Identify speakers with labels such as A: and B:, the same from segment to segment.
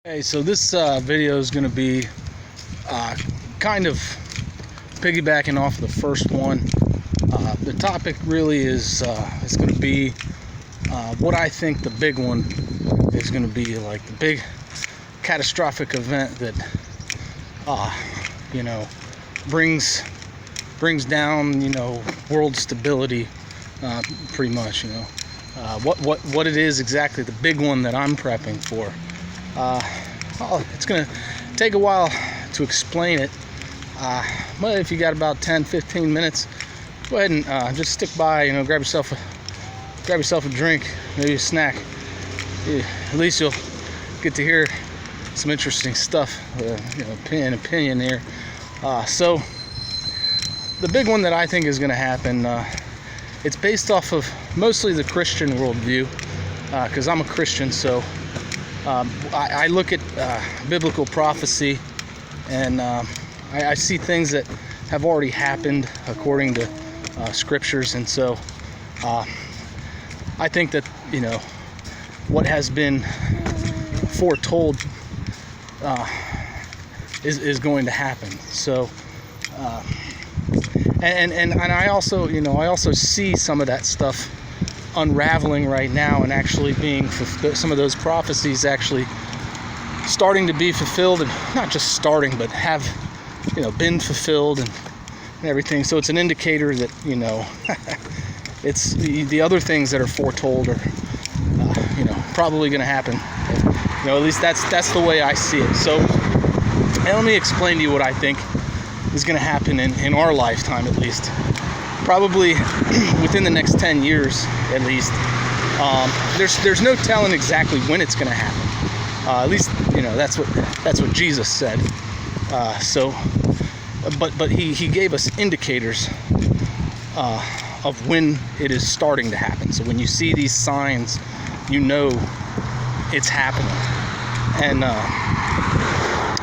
A: Hey, so this video is going to be kind of piggybacking off the first one. The topic really is going to be what I think the big one is going to be, like the big catastrophic event that brings down world stability, pretty much. What it is exactly, the big one that I'm prepping for. It's going to take a while to explain it, but if you got about 10-15 minutes, go ahead and just stick by, grab yourself a drink, maybe a snack. At least you'll get to hear some interesting stuff, opinion here. So the big one that I think is going to happen, it's based off of mostly the Christian worldview, because I'm a Christian. So I look at biblical prophecy, and I see things that have already happened according to scriptures, and so I think that what has been foretold is going to happen. So and I also see some of that stuff unraveling right now, and actually being some of those prophecies actually starting to be fulfilled, and not just starting, but have been fulfilled and everything. So it's an indicator that it's the other things that are foretold are probably going to happen. At least that's the way I see it. So let me explain to you what I think is going to happen in our lifetime, at least. Probably within the next 10 years, at least. There's no telling exactly when it's going to happen. At least that's what Jesus said. But he gave us indicators of when it is starting to happen. So when you see these signs, it's happening. And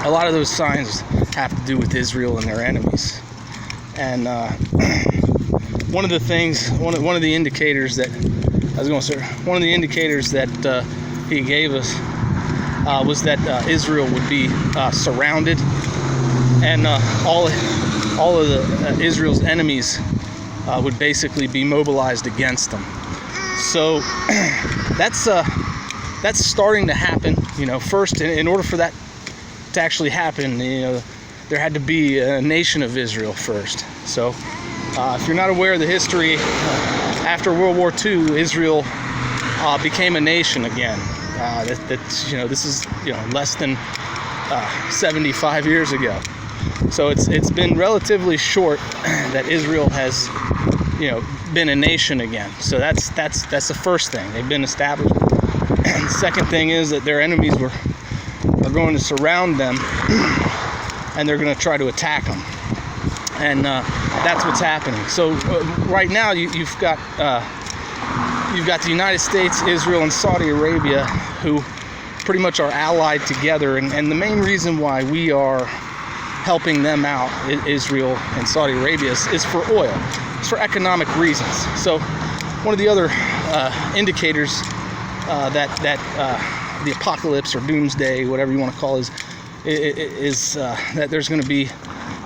A: a lot of those signs have to do with Israel and their enemies. And one of the indicators that he gave us was that Israel would be surrounded, and all of Israel's enemies would basically be mobilized against them. So that's starting to happen. First, in order for that to actually happen, there had to be a nation of Israel first. So if you're not aware of the history, after World War II, Israel became a nation again. This is less than 75 years ago. So it's been relatively short that Israel has been a nation again. So that's the first thing. They've been established. And the second thing is that their enemies are going to surround them, and they're going to try to attack them. And that's what's happening. So right now you've got the United States, Israel, and Saudi Arabia, who pretty much are allied together. And the main reason why we are helping them out, Israel and Saudi Arabia, is for oil. It's for economic reasons. So one of the other indicators that the apocalypse or doomsday, whatever you want to call it, is that there's going to be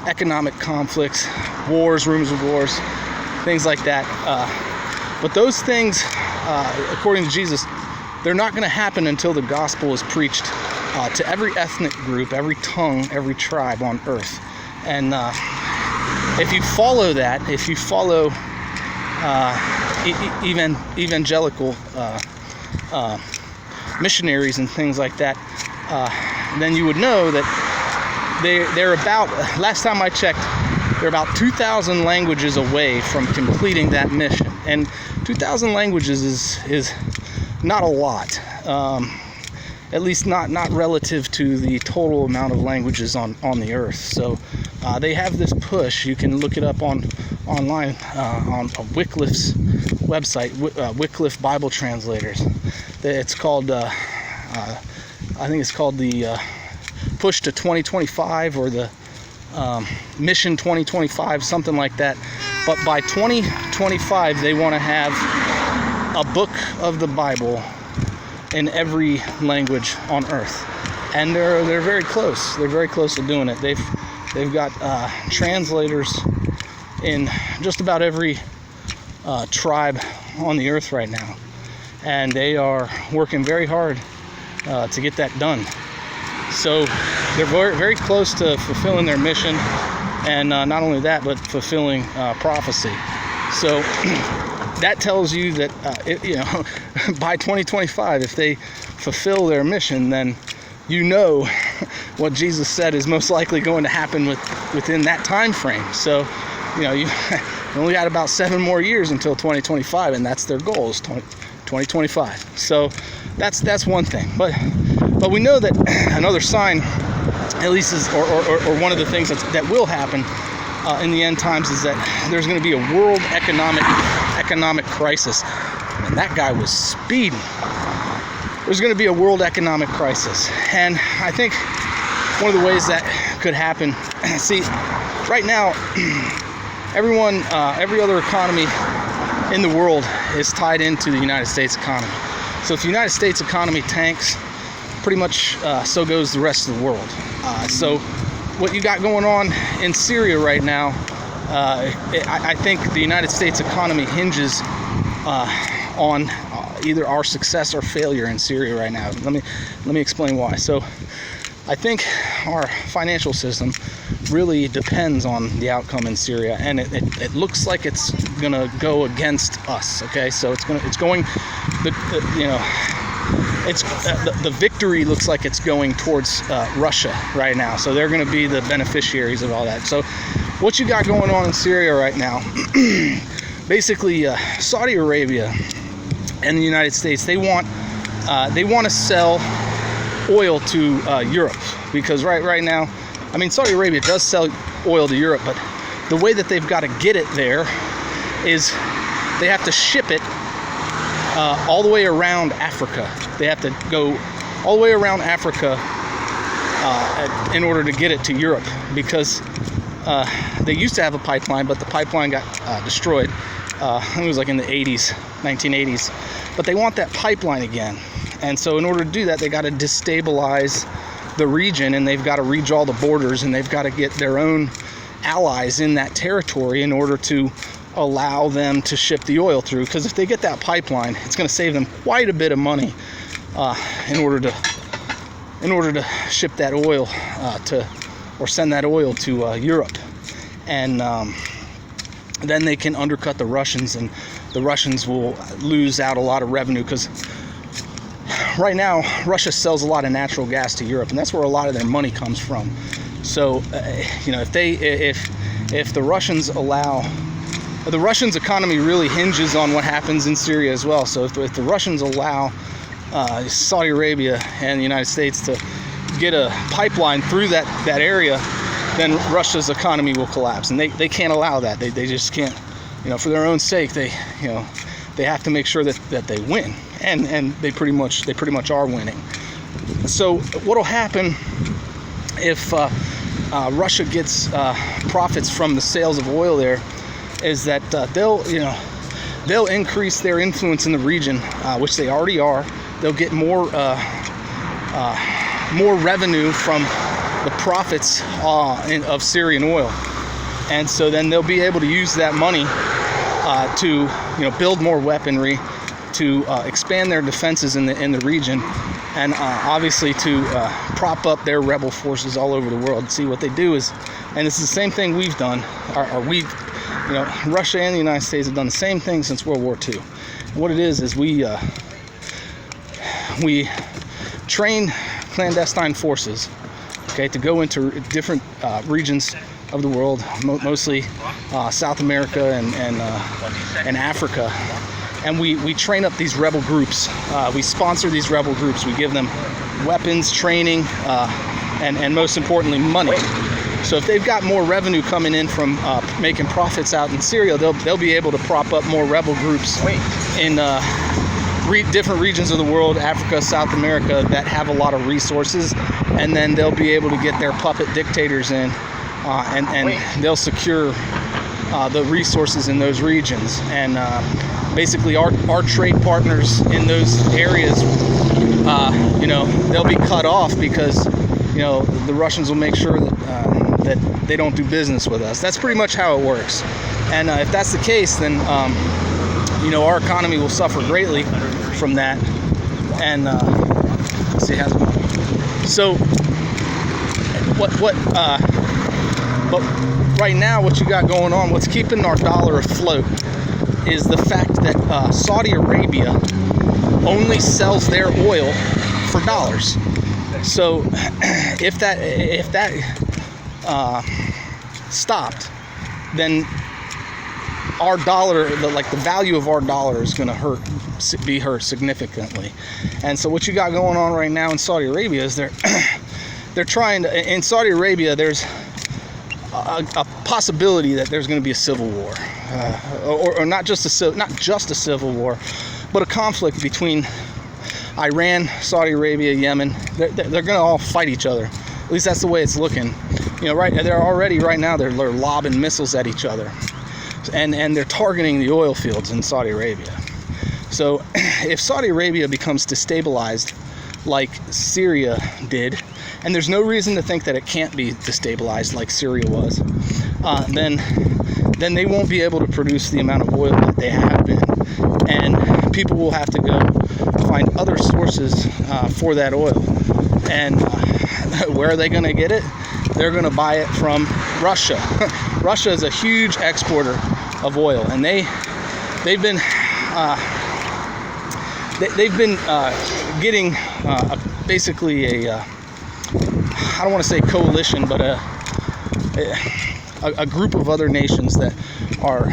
A: economic conflicts, wars, rumors of wars, things like that. But those things, according to Jesus, they're not going to happen until the gospel is preached to every ethnic group, every tongue, every tribe on earth. And if you follow that, if you follow evangelical missionaries and things like that, then you would know that they're about, last time I checked, they're about 2,000 languages away from completing that mission. And 2,000 languages is not a lot, at least not relative to the total amount of languages on the earth. So they have this push. You can look it up online on Wycliffe's website, Wycliffe Bible Translators. It's called, I think it's called the Push to 2025, or the Mission 2025, something like that. But by 2025, they want to have a book of the Bible in every language on earth. and they're very close. They're very close to doing it. They've got translators in just about every tribe on the earth right now, and they are working very hard to get that done. So they're very, very close to fulfilling their mission, and not only that, but fulfilling prophecy. So that tells you that by 2025, if they fulfill their mission, then you know what Jesus said is most likely going to happen within that time frame. So you've only got about 7 more years until 2025, and that's their goal, is 2025. So that's one thing. But we know that another sign, at least, or one of the things that will happen in the end times, is that there's going to be a world economic crisis. And that guy was speeding. There's going to be a world economic crisis, and I think one of the ways that could happen. See, right now, every other economy in the world is tied into the United States economy. So if the United States economy tanks, pretty much so goes the rest of the world. So what you got going on in Syria right now, I think the United States economy hinges on either our success or failure in Syria right now. Let me explain why. So I think our financial system really depends on the outcome in Syria, and it looks like it's gonna go against us. Okay, so the victory looks like it's going towards Russia right now. So they're going to be the beneficiaries of all that. So what you got going on in Syria right now, basically Saudi Arabia and the United States, they want to sell oil to Europe, because right now, I mean, Saudi Arabia does sell oil to Europe, but the way that they've got to get it there is they have to ship it all the way around Africa. They have to go all the way around Africa in order to get it to Europe, because they used to have a pipeline, but the pipeline got destroyed. It was like in the 1980s. But they want that pipeline again. And so in order to do that, they got to destabilize the region, and they've got to redraw the borders, and they've got to get their own allies in that territory in order to allow them to ship the oil through. Because if they get that pipeline, it's going to save them quite a bit of money in order to ship that oil or send that oil to Europe. And then they can undercut the Russians, and the Russians will lose out a lot of revenue, because right now Russia sells a lot of natural gas to Europe, and that's where a lot of their money comes from. So if the Russians allow, the Russians' economy really hinges on what happens in Syria as well. So if the Russians allow Saudi Arabia and the United States to get a pipeline through that area, then Russia's economy will collapse, and they can't allow that. They just can't. For their own sake, they have to make sure that they win, and they pretty much are winning. So what'll happen if Russia gets profits from the sales of oil there is that they'll increase their influence in the region, which they already are. They'll get more revenue from the profits of Syrian oil, and so then they'll be able to use that money to build more weaponry, to expand their defenses in the region, and obviously to prop up their rebel forces all over the world. See, what they do is, and it's the same thing we've done, Russia and the United States have done the same thing since World War II. And what it is we train clandestine forces, to go into different regions of the world, mostly South America and Africa, and we train up these rebel groups. We sponsor these rebel groups. We give them weapons, training, and most importantly, money. So if they've got more revenue coming in from making profits out in Syria, they'll be able to prop up more rebel groups in different regions of the world, Africa, South America, that have a lot of resources, and then they'll be able to get their puppet dictators in, and they'll secure the resources in those regions. And basically our trade partners in those areas they'll be cut off because, the Russians will make sure that they don't do business with us. That's pretty much how it works. And if that's the case, then, our economy will suffer greatly from that. And let's see, so but right now, what you got going on, what's keeping our dollar afloat, is the fact that Saudi Arabia only sells their oil for dollars. So if that stopped, then our dollar, the value of our dollar is going to be hurt significantly. And so what you got going on right now in Saudi Arabia is they're trying to, in Saudi Arabia, there's a possibility that there's going to be a civil war, or not just a civil war, but a conflict between Iran, Saudi Arabia, Yemen. They're going to all fight each other. At least that's the way it's looking. They're already right now they're lobbing missiles at each other, and they're targeting the oil fields in Saudi Arabia. So if Saudi Arabia becomes destabilized like Syria did, and there's no reason to think that it can't be destabilized like Syria was, then they won't be able to produce the amount of oil that they have been, and people will have to go find other sources for that oil. And where are they going to get it? They're going to buy it from Russia. Russia is a huge exporter of oil, and they've been getting basically a I don't want to say coalition, but a group of other nations that are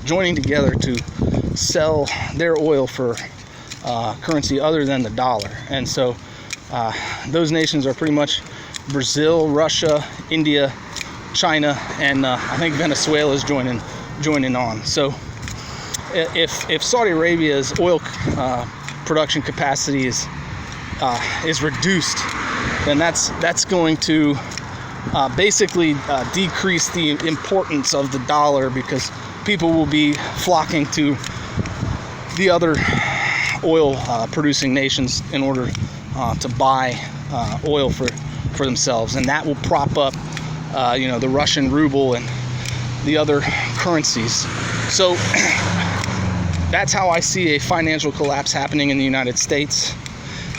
A: joining together to sell their oil for currency other than the dollar. And so those nations are pretty much Brazil, Russia, India, China, and I think Venezuela is joining on. So if Saudi Arabia's oil production capacity is reduced, then that's going to basically decrease the importance of the dollar, because people will be flocking to the other oil producing nations in order to buy oil for themselves, and that will prop up the Russian ruble and the other currencies. So that's how I see a financial collapse happening in the United States.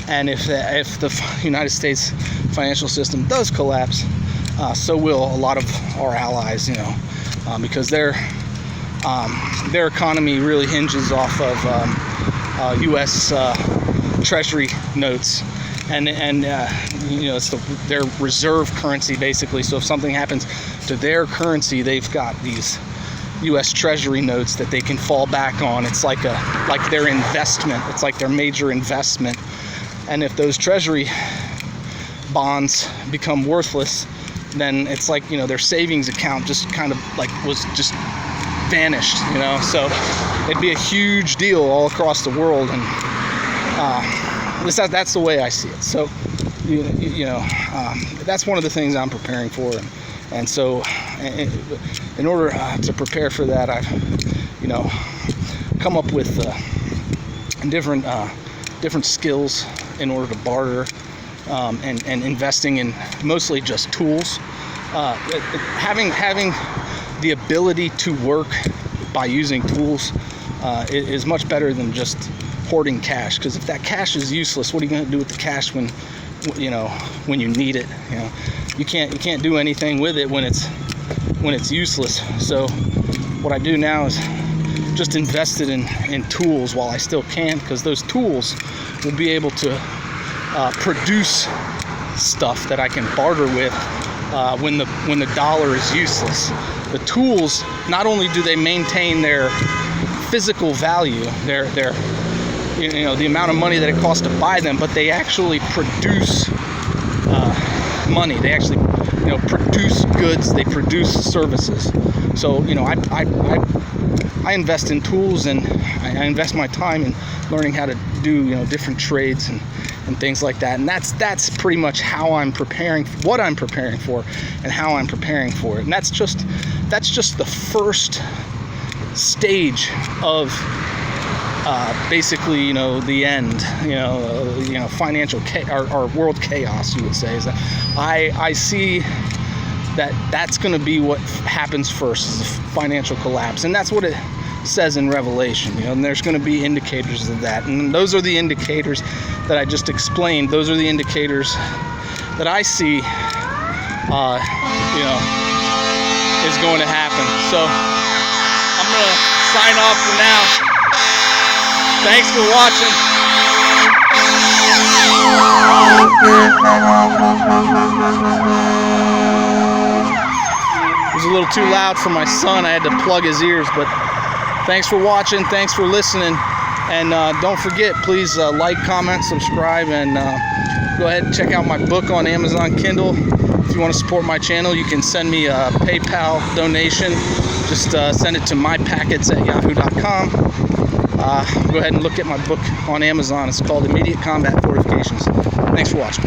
A: And if the United States financial system does collapse, so will a lot of our allies, because their economy really hinges off of U.S. Treasury notes, and it's their reserve currency basically. So if something happens to their currency, they've got these U.S. Treasury notes that they can fall back on. It's like their investment. It's like their major investment. And if those Treasury bonds become worthless, then it's like, their savings account just kind of was just vanished, So it'd be a huge deal all across the world, and that's the way I see it. So that's one of the things I'm preparing for, and so in order to prepare for that, I've come up with different skills in order to barter, and investing in mostly just tools. Having the ability to work by using tools is much better than just hoarding cash, because if that cash is useless, what are you going to do with the cash when you need it? You can't do anything with it when it's useless. So what I do now is just invest it in tools while I still can, because those tools will be able to produce stuff that I can barter with when the dollar is useless. The tools, not only do they maintain their physical value, their the amount of money that it costs to buy them, but they actually produce money. They actually produce goods. They produce services. So I invest in tools, and I invest my time in learning how to do different trades and things like that. And that's pretty much how I'm preparing, what I'm preparing for, and how I'm preparing for it. And that's just the first stage of basically, the end, financial or world chaos, you would say. Is that I see that's going to be what happens first, is the financial collapse, and that's what it says in Revelation. And there's going to be indicators of that, and those are the indicators that I just explained. Those are the indicators that I see, is going to happen. So I'm going to sign off for now. Thanks for watching. It was a little too loud for my son. I had to plug his ears, but thanks for watching. Thanks for listening. And don't forget, please like, comment, subscribe, and go ahead and check out my book on Amazon Kindle. If you want to support my channel, you can send me a PayPal donation. Just send it to mypackets@yahoo.com. Go ahead and look at my book on Amazon. It's called Immediate Combat Fortifications. Thanks for watching.